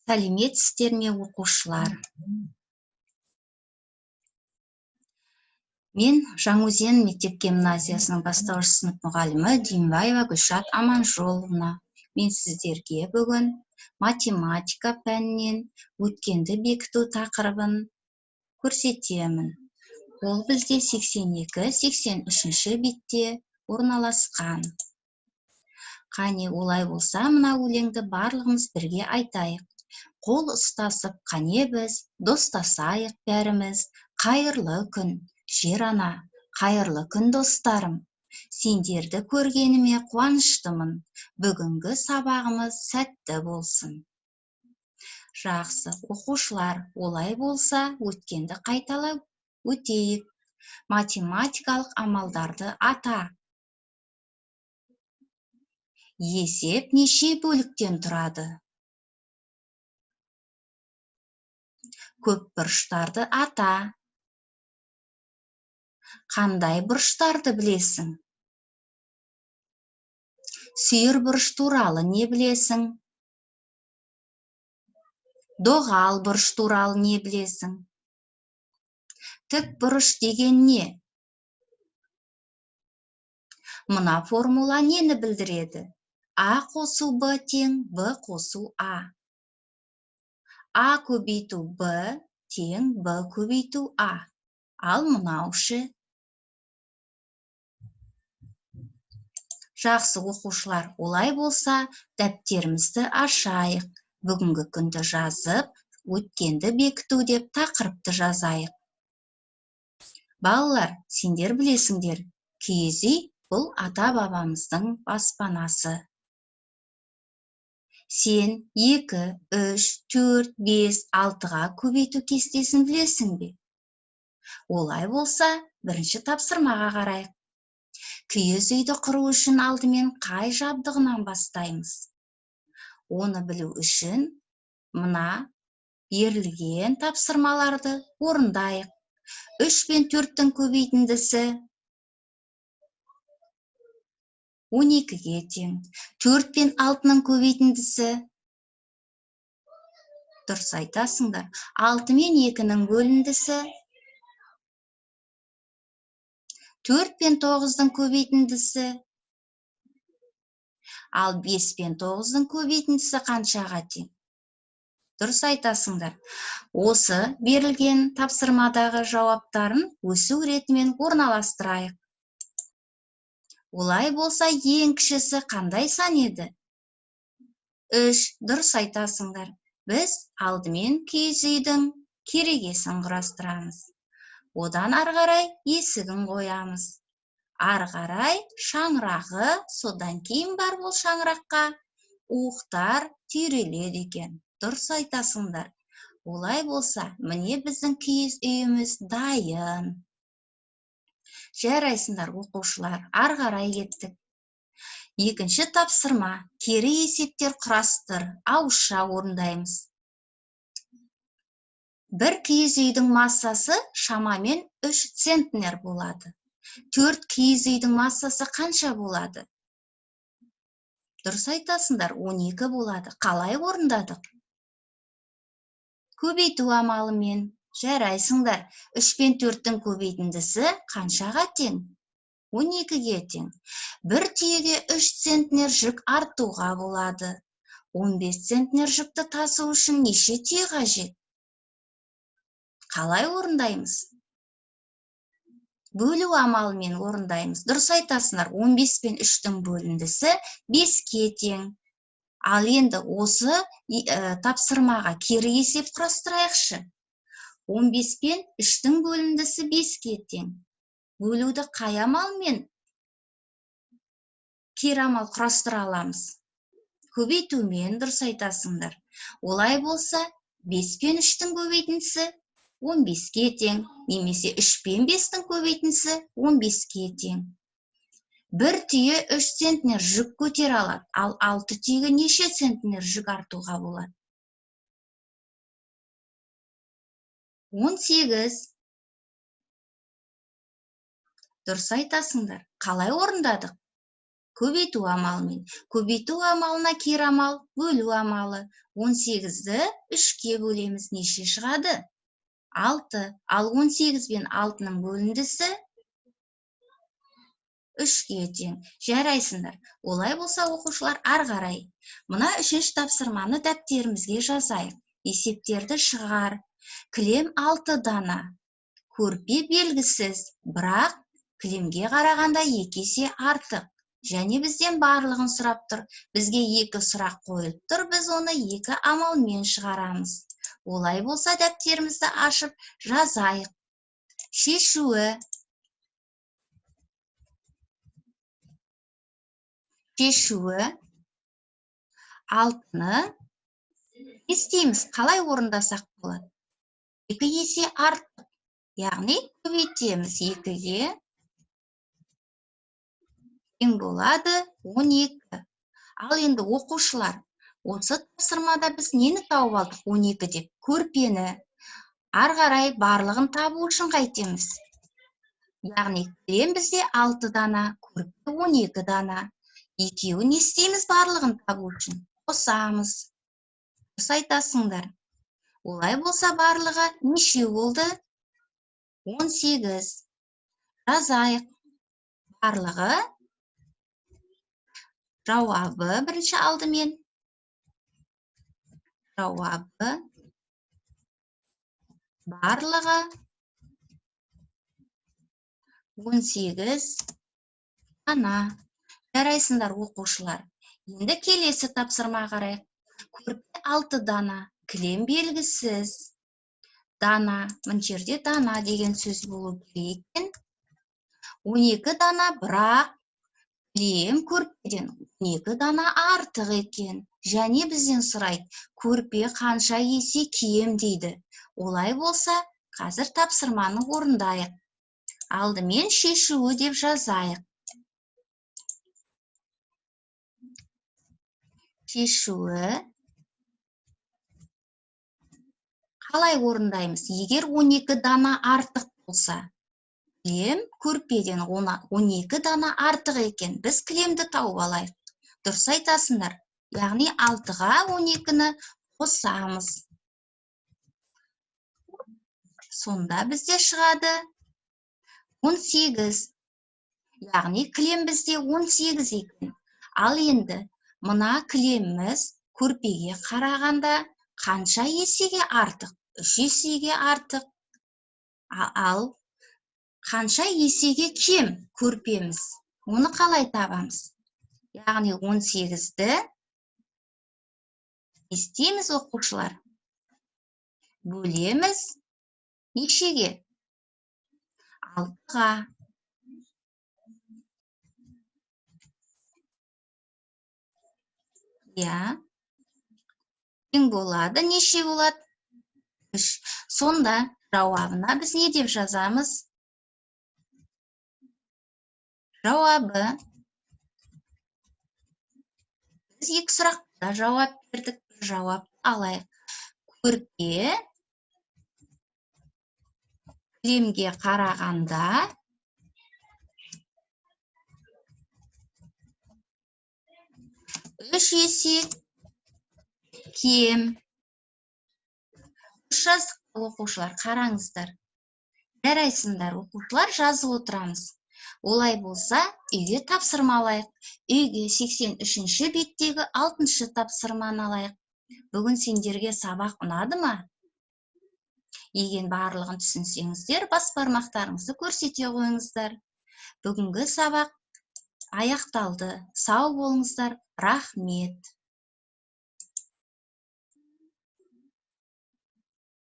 Сәлеметсіздер ме, оқушылар? Мен Жаңаөзен мектеп-гимназиясының бастауыш сынып мұғалімі Дүйімбаева Гүлшат Аманжоловна. Мен сіздерге бүгін математика пәнінен өткенді бекіту тақырыбын көрсетемін. Ол бізде 82-83 бетте орналасқан. Қане, олай болса, мына өлеңді барлығымыз бірге айтайық. Қол ұстасып, қане біз, достасайық бәріміз. Қайырлы күн, жер ана, қайырлы күн достарым. Сендерді көргеніме қуаныштымын. Бүгінгі сабағымыз сәтті болсын. Жақсы, оқушылар, олай болса, өткенді қайталап өтейік. Математикалық амалдарды ата. Есеп неше бөліктен тұрады? Көп бұрыштарды ата. Қандай бұрыштарды білесің? Сүйір бұрыш туралы не білесің? Доғал бұрыш туралы не білесің? Тік бұрыш деген не? Мына формула нені білдіреді? А қосу Б тең Б қосу А. А көбейту Б тең Б көбейту А. Ал мынау ше? Жақсы, оқушылар, олай болса, дәптерімізді ашайық. Бүгінгі күнді жазып, өткенді бекіту деп тақырыпты жазайық. Балалар, сендер білесіңдер, киіз үй бұл ата-бабамыздың баспанасы. Сен 2, 3, 4, 5, 6-ға көбейту кестесін білесің бе? Олай болса, бірінші тапсырмаға қарайық. Киіз үйді құру үшін алдымен қай жабдығынан бастаймыз? Оны білу үшін мына берілген тапсырмаларды орындайық. 3 пен 4-тің көбейтіндісі 12-ге тең. 4 пен 6-ның көбейтіндісі, дұрыс айтасыңдар, 6 мен 2-ның бөліндісі, 4 пен 9-ның көбейтіндісі, ал 5 пен 9-ның көбейтіндісі қаншаға тең? Дұрыс айтасыңдар. Осы берілген тапсырмадағы жауаптарын өсу ретімен орналастырайық. Олай болса, ең кішісі қандай сан еді? 3, дұрыс айтасыңдар. Біз алдымен киіз үйдің керегесін құрастырамыз. Одан арғарай есігін қоямыз. Арғарай шаңырағы, содан кейін бар бұл шаңыраққа уықтар түйреледі екен. Дұрыс айтасыңдар. Олай болса, міне біздің киіз үйіміз дайын. Жарайсыңдар, оқушылар, арғарай кеттік. Екінші тапсырма, кері есептер құрастыр, ауызша орындаймыз. Бір киіз үйдің массасы шамамен 3 центнер болады. 4 киіз үйдің массасы қанша болады? Дұрыс айтасыңдар, 12 болады. Қалай орындадық? Көбейту амалымен. Жарайсыңдар, 3 пен 4-тің көбейтіндісі қаншаға тең? 12-ге тең. Бір түйеге 3 центнер жүк артуға болады. 15 центнер жүкті тасу үшін неше түйе қажет? Қалай орындаймыз? Бөлу амалымен орындаймыз. Дұрыс айтасыңдар, 15 пен 3-тің бөліндісі 5-ке тең. Ал енді осы тапсырмаға кері есеп құрастырайықшы. 15 пен 3-тің бөліндісі 5-ке тең. Бөлуді қай амалмен кері амал құрастыра аламыз? Көбейтумен, дұрыс айтасыңдар. Олай болса, 5 пен 3-тің көбейтіндісі 15-ке тең, немесе 3 пен 5-тің көбейтіндісі 15-ке тең. Бір түйе 3 центнер жүк көтере алады, ал 6 түйеге неше центнер жүк артуға болады? 18. Дұрыс айтасыңдар. Қалай орындадық? көбейту амалымен. Көбейту амалына кері амал бөлу амалы. 18-ді 3-ке бөлеміз. Неше шығады? 6. Ал 18 бен 6-ның бөліндісі 3-ке тең. Жарайсыңдар. Олай болса оқушылар қарай. Мына 3-ші тапсырманы дәптерімізге жазайық. Есептерді шығар. Кілем 6 дана. Көрпе белгісіз, бірақ кілемге қарағанда 2 есе артық. Және бізден барлығын сұрап тұр. Бізге 2 сұрақ қойылып тұр, біз оны 2 амалмен шығарамыз. Олай болса дәптерімізді ашып жазайық. Шешуі. Шешуі. 6-ны істейміз. Қалай орындасақ болады? 2 есе артық. Яғни көбейтеміз. 2-ге тең болады 12. Ал енді оқушылар, осы тапсырмада біз нені тауып алдық? 12 деп. Көрпені. Қарай барлығын табу үшін қайтеміз. Яғни кілем бізде 6 дана, көрпе 12 дана. Екеуін не істейміз барлығын табу үшін? Қосамыз. Дұрыс айтасыңдар. Олай болса барлығы неше болды? 18. Жазайық. Барлығы жауабы бірінші алдымен. Жауабы барлығы 18 дана. Жарайсыңдар оқушылар. Енді келесі тапсырма қарайық. Көрпе 6 дана. Кілем белгісіз. Дана. Мына жерде дана деген сөз болу керек екен. 12 дана, бірақ кілем көрпеден 12 дана артық екен. Және бізден сұрайды, көрпе қанша есе кем дейді. Олай болса, қазір тапсырманы орындайық. Алдымен шешуі деп жазайық. Шешуі. Қалай орындаймыз? Егер 12 дана артық болса, кілем көрпеден 12 дана артық екен. Біз кілемді тауып алайық. Дұрыс айтасыңдар. Яғни 6-ға 12-ні қосамыз. Сонда бізде шығады 18. Яғни кілем бізде 18 екен. Ал енді мына кілеміміз көрпеге қарағанда қанша есеге артық? 3 есеге артық. Ал қанша есеге кем көрпеміз? Оны қалай табамыз? Яғни 18-ді істейміз оқушылар. Бөлеміз нешеге? 6-ға. Тең болады. Неше болады? 3. Сонда жауабына біз не деп жазамыз? Жауабы. Біз 2 сұраққа жауап бердік. Жауап алайық. Көрпе кілемге қарағанда 3 есе кем. Жаздық оқушылар, қараңыздар. Жарайсыңдар оқушылар, жазып отырамыз. Олай болса, үйге тапсырма алайық. Үйге 83-ші беттегі 6-шы тапсырманы алайық. Бүгін сендерге сабақ ұнады ма? Егер барлығын түсінсеңіздер, бас бармақтарыңызды көрсете қойыңыздар. Бүгінгі сабақ аяқталды. Сау болыңыздар. Рахмет.